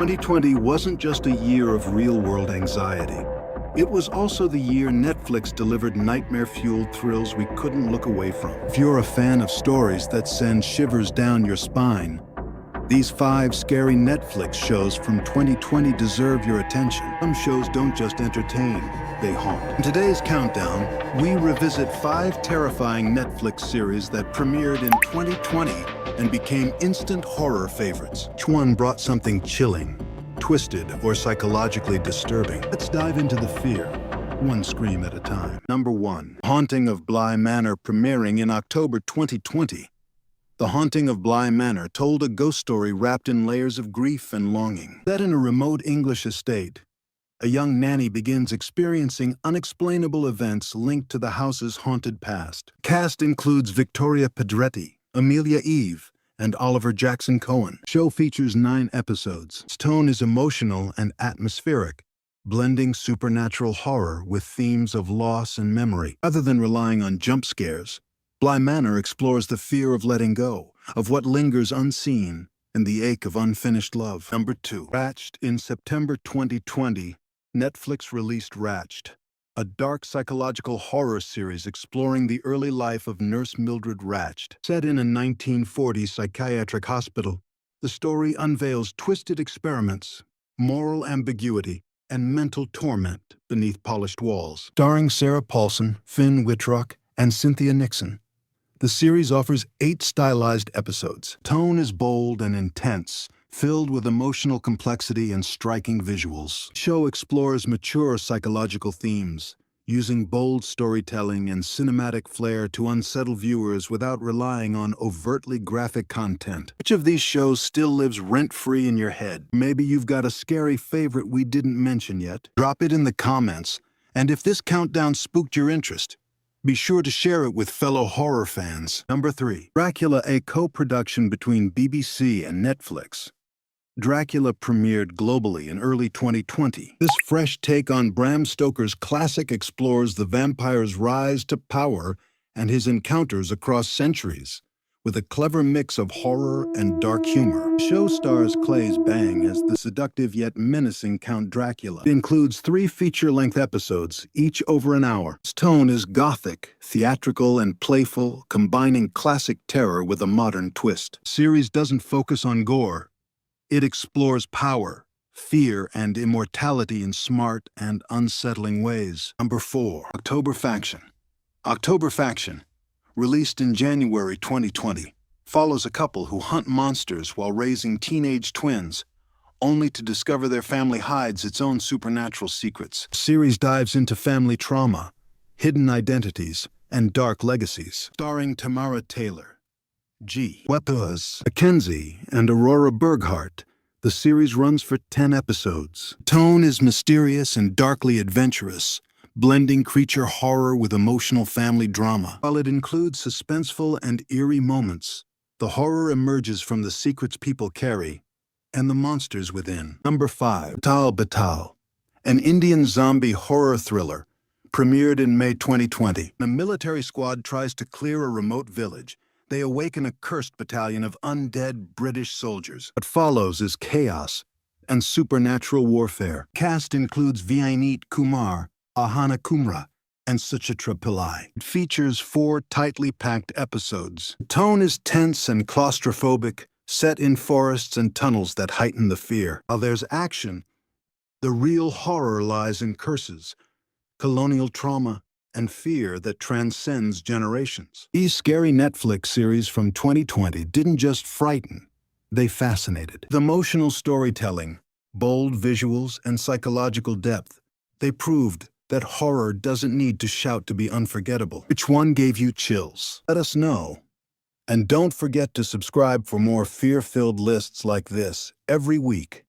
2020 wasn't just a year of real-world anxiety. It was also the year Netflix delivered nightmare-fueled thrills we couldn't look away from. If you're a fan of stories that send shivers down your spine, these 5 scary Netflix shows from 2020 deserve your attention. Some shows don't just entertain, they haunt. In today's countdown, we revisit 5 terrifying Netflix series that premiered in 2020 and became instant horror favorites. Each one brought something chilling, twisted, or psychologically disturbing. Let's dive into the fear, one scream at a time. Number 1. Haunting of Bly Manor, premiering in October 2020. The Haunting of Bly Manor told a ghost story wrapped in layers of grief and longing. Set in a remote English estate, a young nanny begins experiencing unexplainable events linked to the house's haunted past. Cast includes Victoria Pedretti, Amelia Eve, and Oliver Jackson Cohen. Show features 9 episodes. Its tone is emotional and atmospheric, blending supernatural horror with themes of loss and memory. Rather than relying on jump scares, Bly Manor explores the fear of letting go, of what lingers unseen, and the ache of unfinished love. Number 2. Ratched. In September 2020, Netflix released Ratched, a dark psychological horror series exploring the early life of Nurse Mildred Ratched. Set in a 1940s psychiatric hospital, the story unveils twisted experiments, moral ambiguity, and mental torment beneath polished walls. Starring Sarah Paulson, Finn Wittrock, and Cynthia Nixon, the series offers 8 stylized episodes. Tone is bold and intense, filled with emotional complexity and striking visuals. The show explores mature psychological themes, using bold storytelling and cinematic flair to unsettle viewers without relying on overtly graphic content. Which of these shows still lives rent-free in your head? Maybe you've got a scary favorite we didn't mention yet. Drop it in the comments, and if this countdown spooked your interest, be sure to share it with fellow horror fans. Number 3. Dracula, a co-production between BBC and Netflix. Dracula premiered globally in early 2020. This fresh take on Bram Stoker's classic explores the vampire's rise to power and his encounters across centuries, with a clever mix of horror and dark humor. The show stars Claes Bang as the seductive yet menacing Count Dracula. It includes 3 feature-length episodes, each over an hour. Its tone is gothic, theatrical, and playful, combining classic terror with a modern twist. The series doesn't focus on gore. It explores power, fear, and immortality in smart and unsettling ways. Number 4. October Faction. October Faction, released in January 2020, follows a couple who hunt monsters while raising teenage twins, only to discover their family hides its own supernatural secrets. The series dives into family trauma, hidden identities, and dark legacies. Starring Tamara Taylor, G. Weppers, Mackenzie, and Aurora Berghardt, the series runs for 10 episodes. Tone is mysterious and darkly adventurous, blending creature horror with emotional family drama. While it includes suspenseful and eerie moments, the horror emerges from the secrets people carry and the monsters within. Number 5. Tal Batal, an Indian zombie horror thriller, premiered in May 2020. A military squad tries to clear a remote village. They awaken a cursed battalion of undead British soldiers. What follows is chaos and supernatural warfare. Cast includes Vineet Kumar, Ahana Kumra, and Suchitra Pillai. It features 4 tightly packed episodes. The tone is tense and claustrophobic, set in forests and tunnels that heighten the fear. While there's action, the real horror lies in curses, colonial trauma, and fear that transcends generations. These scary Netflix series from 2020 didn't just frighten, they fascinated. With emotional storytelling, bold visuals, and psychological depth, they proved that horror doesn't need to shout to be unforgettable. Which one gave you chills? Let us know. And don't forget to subscribe for more fear-filled lists like this every week.